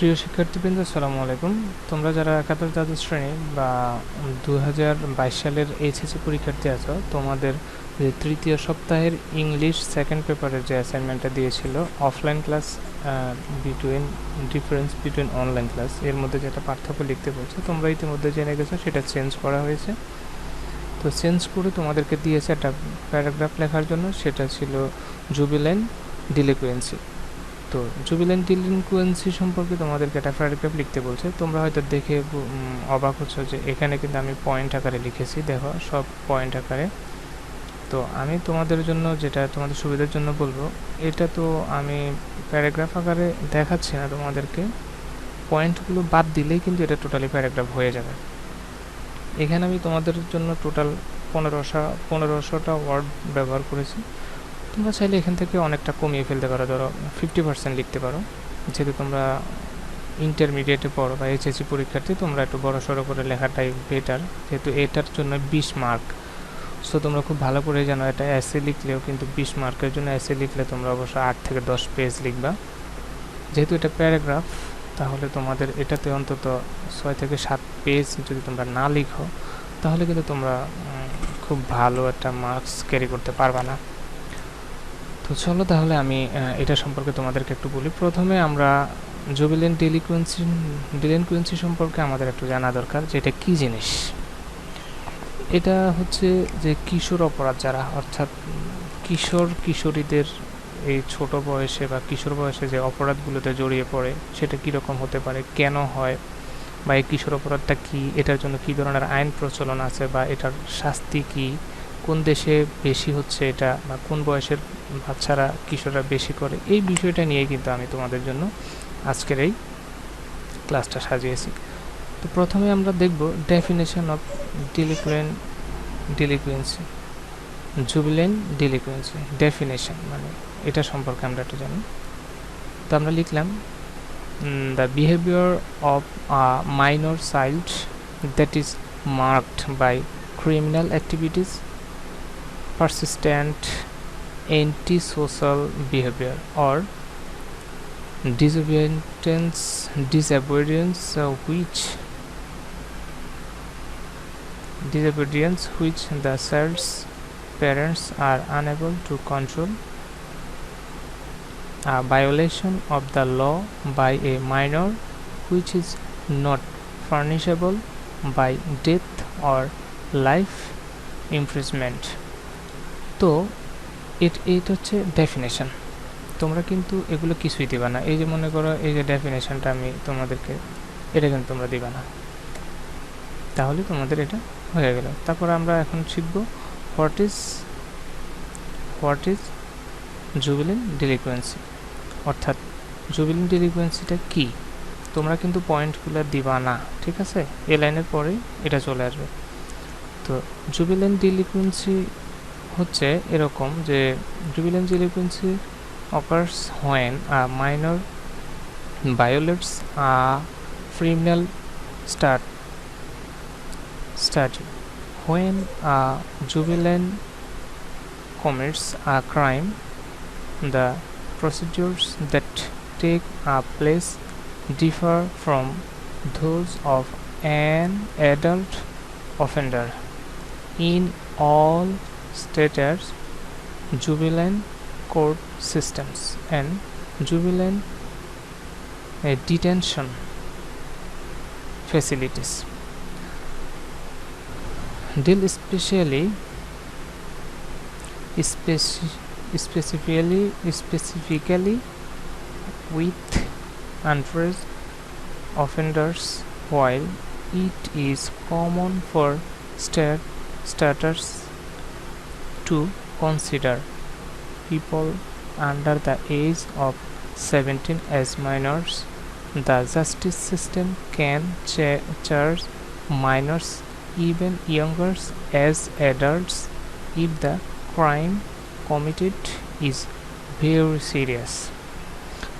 প্রিয় শিক্ষার্থীবৃন্দ, আসসালামু আলাইকুম। তোমরা যারা একাদশ দ্বাদশ শ্রেণী বা 2022 সালের এইচএসসি পরীক্ষার্থী আছো, তোমাদের যে তৃতীয় সপ্তাহের ইংলিশ সেকেন্ড পেপারের যে অ্যাসাইনমেন্টটা দিয়েছিল offline class difference between online class, এর মধ্যে যেটা পার্থক্য লিখতে বলছে তোমরা ইতিমধ্যে জেনে গেছো, সেটা চেঞ্জ করা হয়েছে। তো চেঞ্জ করে তোমাদেরকে দিয়েছে একটা প্যারাগ্রাফ লেখার জন্য, সেটা ছিল জুবিলেন্ট ডিলিকুয়েন্সি। তো জুবিলেন্ট ডিলিকুয়েন্সি সম্পর্কে তোমাদেরকে একটা প্যারাগ্রাফ লিখতে বলছে। তোমরা হয়তো দেখে অবাক হচ্ছ যে এখানে কিন্তু আমি পয়েন্ট আকারে লিখেছি, দেখো সব পয়েন্ট আকারে। তো আমি তোমাদের জন্য যেটা তোমাদের সুবিধার জন্য বলবো, এটা তো আমি প্যারাগ্রাফ আকারে দেখাচ্ছি না তোমাদেরকে, পয়েন্টগুলো বাদ দিলেই কিন্তু এটা টোটালি প্যারাগ্রাফ হয়ে যাবে। এখানে আমি তোমাদের জন্য টোটাল 1500টা ওয়ার্ড ব্যবহার করেছি। তোমরা চাইলে এখান থেকে অনেকটা কমিয়ে ফেলতে পারো, ধরো 50% লিখতে পারো। যেহেতু তোমরা ইন্টারমিডিয়েটে পড়ো বা এইচএসসি পরীক্ষার্থী, তোমরা একটু বড় সড়ো করে লেখাটাই বেটার, যেহেতু এটার জন্য 20 মার্ক। সো তোমরা খুব ভালো করে জানো, এটা এসে লিখলেও কিন্তু 20 মার্কের জন্য এসে লিখলে তোমরা অবশ্য 8 থেকে 10 পেজ লিখবা। যেহেতু এটা প্যারাগ্রাফ, তাহলে তোমাদের এটাতে অন্তত 6 থেকে 7 পেজ যদি তোমরা না লিখো, তাহলে কিন্তু তোমরা খুব ভালো একটা মার্কস ক্যারি করতে পারবা না। তো চলো তাহলে আমি এটা সম্পর্কে তোমাদেরকে একটু বলি। প্রথমে আমরা জুবিলেন্ট ডিলিকুয়েন্সি সম্পর্কে আমাদের একটু জানা দরকার যে এটা কী জিনিস। এটা হচ্ছে যে কিশোর অপরাধ যারা, অর্থাৎ কিশোরীদের এই ছোট বয়সে বা কিশোর বয়সে যে অপরাধগুলোতে জড়িয়ে পড়ে, সেটা কীরকম হতে পারে, কেন হয়, বা এই কিশোর অপরাধটা কী, এটার জন্য কী ধরনের আইন প্রচলন আছে, বা এটার শাস্তি কী, কোন দেশে বেশি হচ্ছে এটা, বা কোন বয়সের বাচ্চারা কিশোররা বেশি করে, এই বিষয়টা নিয়ে কিন্তু আমি তোমাদের জন্য আজকের এই ক্লাসটা সাজিয়েছি। তো প্রথমে আমরা দেখব ডেফিনেশন অফ ডিলিকুয়েন্সি, জুবিলেন্ট ডিলিকুয়েন্সি ডেফিনেশন মানে এটা সম্পর্কে আমরা একটু জানি। তো আমরা লিখলাম the behavior of a minor child that is marked by criminal activities, persistent antisocial behavior or disobedience which the child's parents are unable to control, a violation of the law by a minor which is not punishable by death or life imprisonment. তো এটা হচ্ছে definition. তোমরা কিন্তু এগুলো কিছুই দিবা না। এই যে মনে করো, এই যে ডেফিনেশনটা আমি তোমাদেরকে, এটা কিন্তু তোমরা দিবা না, তাহলে তোমাদের এটা হয়ে গেল। তারপর আমরা এখন শিখব হোয়াট ইজ জুবিলেন্ট ডিলিকুয়েন্সি, অর্থাৎ জুবিলেন্ট ডিলিকুয়েন্সিটা কী। তোমরা কিন্তু পয়েন্টগুলো দিবা না, ঠিক আছে? এ লাইনের পরেই এটা চলে আসবে। তো জুবিলেন্ট ডিলিকুয়েন্সি হচ্ছে এরকম যে Jubilant ডিলিকুয়েন্সি occurs when a minor violates a criminal statute. When a juvenile commits a crime, the procedures that take place differ from those of an adult offender. In all states, juvenile court systems and juvenile detention facilities deal specifically with underage offenders, while it is common for statutes to consider people under the age of 17 as minors. The justice system can charge minors even younger as adults if the crime committed is very serious.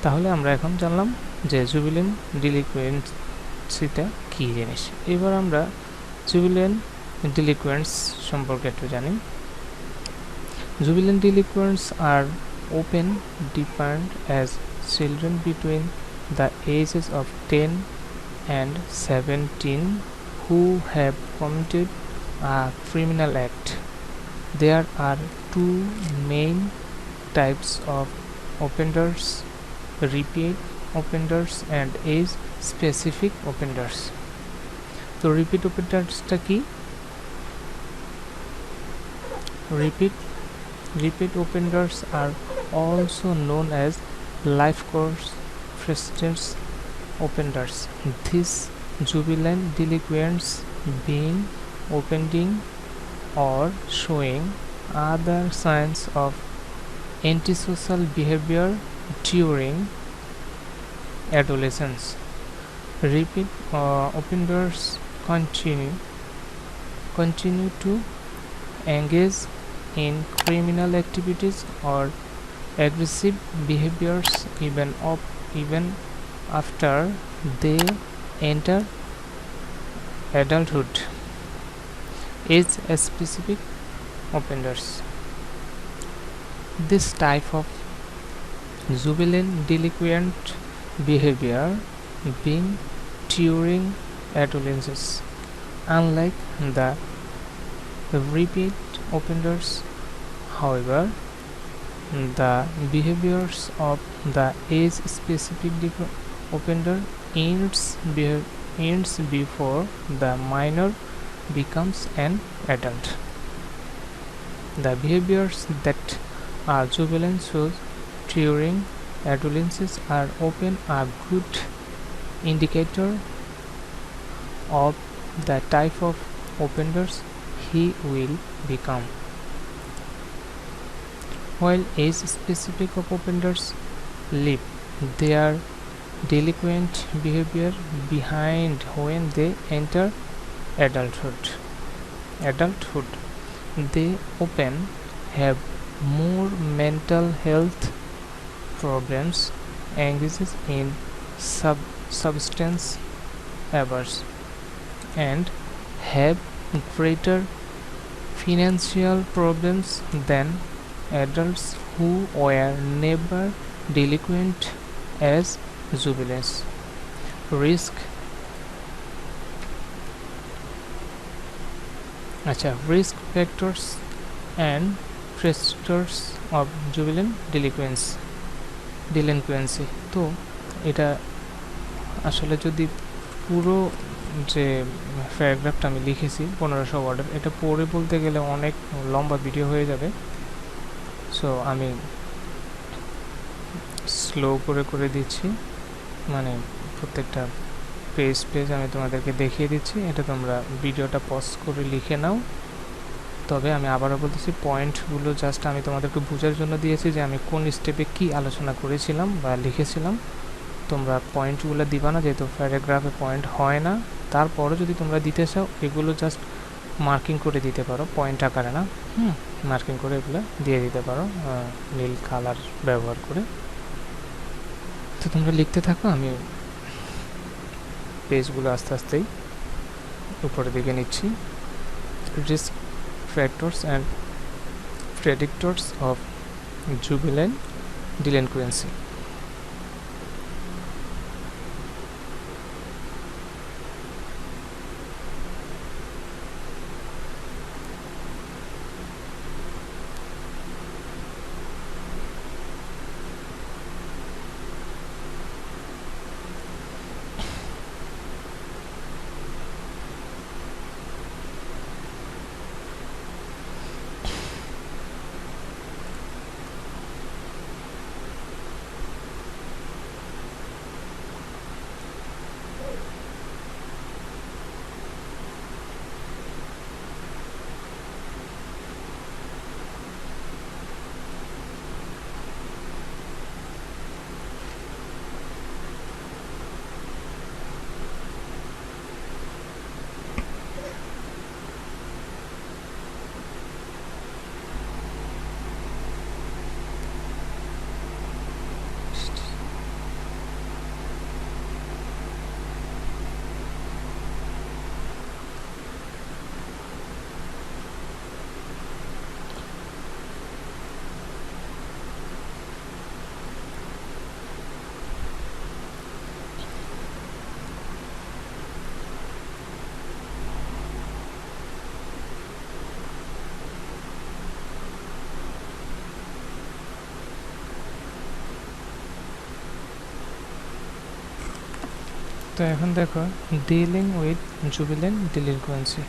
তাহলে আমরা এখন জানলাম যে জুবিলেন্ট ডিলিকুয়েন্সিটা কী জিনিস। এবার আমরা জুবিলেন্ট ডিলিকুয়েন্টস সম্পর্কে একটু জানি। Juvenile delinquents are often defined as children between the ages of 10 and 17 who have committed a criminal act. There are two main types of offenders: repeat offenders and age specific offenders. তো repeat অফেন্ডার্সটা কি? Repeat offenders are also known as life course precedence offenders. These juvenile delinquents being offending or showing other signs of antisocial behavior during adolescence. Repeat offenders continue to engage in criminal activities or aggressive behaviors even after they enter adulthood. Age specific offenders. This type of juvenile delinquent behavior being during adolescence. Unlike the repeat offenders, however, the behaviors of the age specific offender ends before the minor becomes an adult. The behaviors that are juvenile shows during adolescence are often a good indicator of the type of offenders he will become. While age specific offenders leave their delinquent behavior behind when they enter adulthood, they often have more mental health problems, engages in substance abuse, and have greater financial problems than adults who were never delinquent as juveniles. Risk factors and pressures of juvenile delinquency. তো এটা আসলে যদি পুরো যে প্যারাগ্রাফটা আমি লিখেছি 1500 ওয়ার্ডের, এটা পড়ে বলতে গেলে অনেক লম্বা ভিডিও হয়ে যাবে। সো আমি স্লো করে দিচ্ছি, মানে প্রত্যেকটা পেজ আমি তোমাদেরকে দেখিয়ে দিচ্ছি। এটা তোমরা ভিডিওটা পজ করে লিখে নাও। তবে আমি আবারও বলতেছি, পয়েন্টগুলো জাস্ট আমি তোমাদেরকে বোঝার জন্য দিয়েছি যে আমি কোন স্টেপে কি আলোচনা করেছিলাম বা লিখেছিলাম। তোমরা পয়েন্টগুলো দিবা না, যেহেতু প্যারাগ্রাফে পয়েন্ট হয় না। তারপরও যদি তোমরা দিতে চাও, এগুলো জাস্ট মার্কিং করে দিতে পারো, পয়েন্ট আকারে না, মার্কিং করে এগুলো দিয়ে দিতে পারো নীল কালার ব্যবহার করে। তো তোমরা লিখতে থাকো, আমি পেজগুলো আস্তে আস্তেই উপরের দিকে নিচ্ছি। Risk factors and predictors of juvenile delinquency. তো এখন দেখো dealing with jubilant delinquency.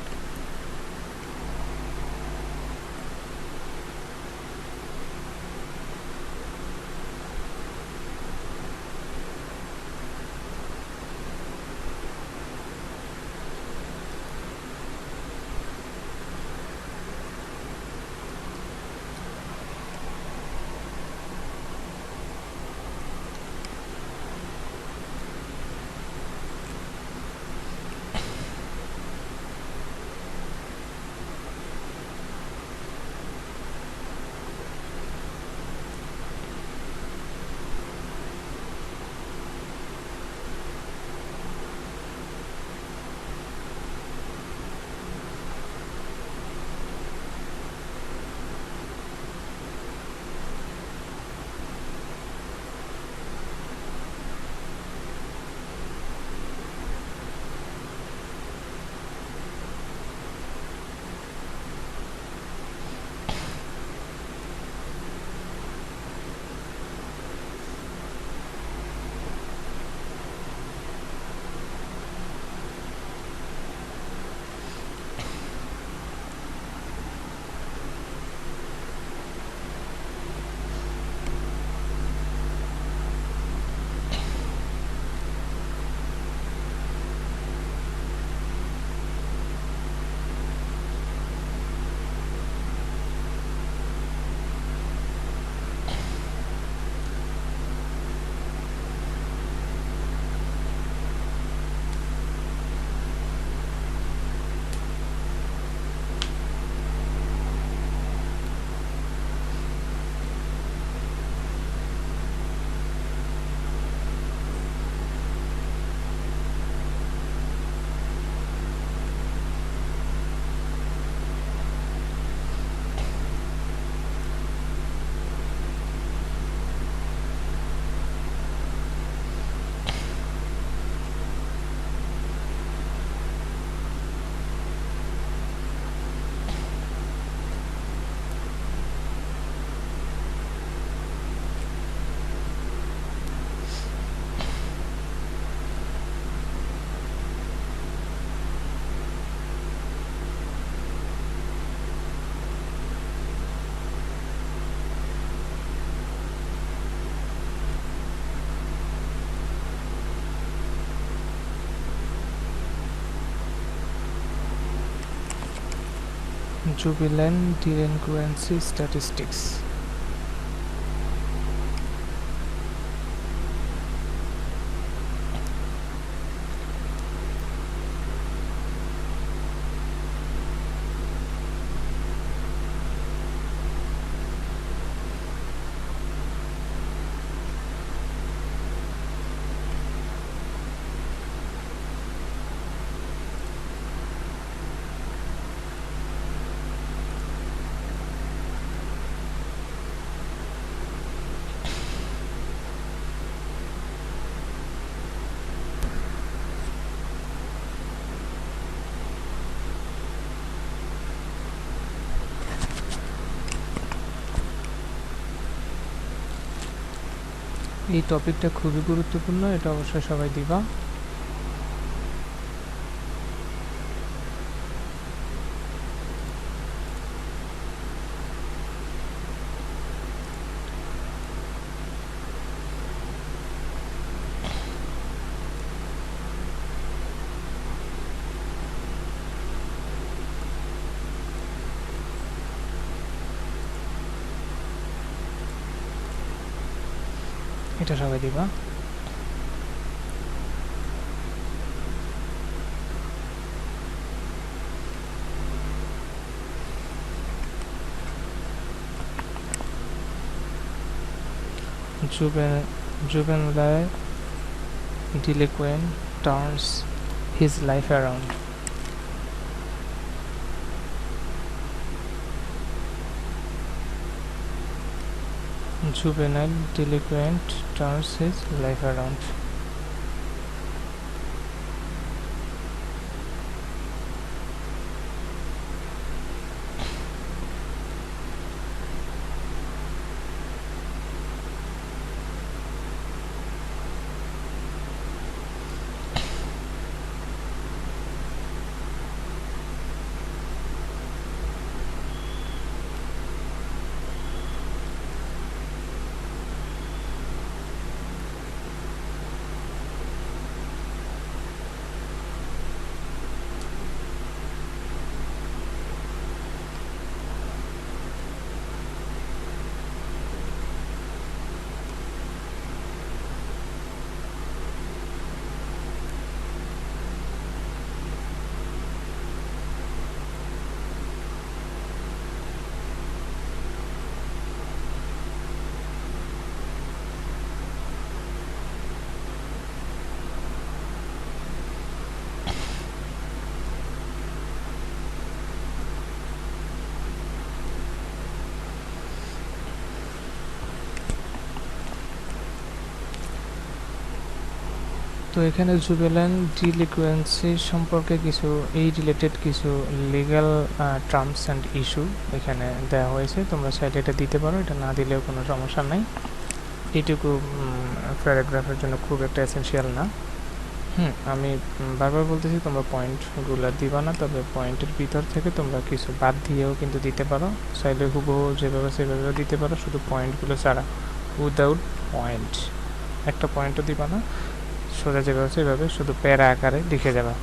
Jubilant delinquency statistics. এই টপিকটা খুবই গুরুত্বপূর্ণ, এটা অবশ্যই সবাই দিবা। এটা সবাই দিবা। Juvenile delinquent turns his life around. Juvenile delinquent turns his life around. তো এখানে জুবিল্যান্ট ডিলিকুয়েন্সি সম্পর্কে কিছু এই রিলেটেড কিছু লিগ্যাল টার্মস অ্যান্ড ইস্যু এখানে দেওয়া হয়েছে। তোমরা চাইলে এটা দিতে পারো, এটা না দিলেও কোনো সমস্যা নাই। এইটুকু প্যারাগ্রাফের জন্য খুব একটা এসেনশিয়াল না। আমি বারবার বলতেছি তোমরা পয়েন্টগুলো দিবা না, তবে পয়েন্টের ভিতর থেকে তোমরা কিছু বাদ দিয়েও কিন্তু দিতে পারো। চাইলে হুবহু যেভাবে সেভাবেও দিতে পারো, শুধু পয়েন্টগুলো ছাড়া, উইদাউট পয়েন্ট। একটা পয়েন্টও দিবা না, সোজা যেভাবে সেভাবে শুধু প্যারা আকারে লিখে যাবা,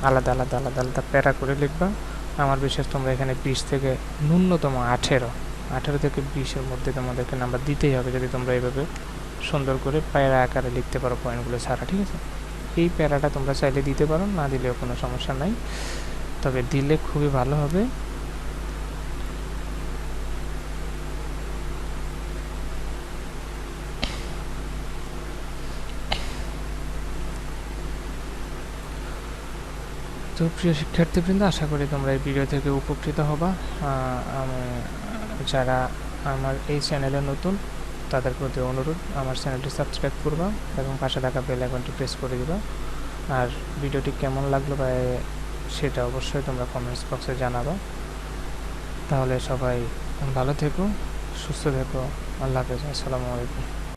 আলাদা আলাদা আলাদা আলাদা প্যারা করে লিখবা। আমার বিশ্বাস তোমরা এখানে 20 থেকে ন্যূনতম 18 থেকে 20-এর মধ্যে তোমাদেরকে নাম্বার দিতেই হবে, যদি তোমরা এইভাবে সুন্দর করে প্যারা আকারে লিখতে পারো পয়েন্টগুলো ছাড়া। ঠিক আছে, এই প্যারাটা তোমরা চাইলে দিতে পারো, না দিলেও কোনো সমস্যা নাই, তবে দিলে খুবই ভালো হবে। তো প্রিয় শিক্ষার্থীবৃন্দ, আশা করি তোমরা এই ভিডিও থেকে উপকৃত হবা। যারা আমার এই চ্যানেলে নতুন, তাদের প্রতি অনুরোধ আমার চ্যানেলটি সাবস্ক্রাইব করবা এবং পাশে থাকা বেল আইকনটি প্রেস করে দিবা। আর ভিডিওটি কেমন লাগলো বা সেটা অবশ্যই তোমরা কমেন্টস বক্সে জানাবা। তাহলে সবাই ভালো থেকো, সুস্থ থেকো। আল্লাহ হাফেজ, আসসালামু আলাইকুম।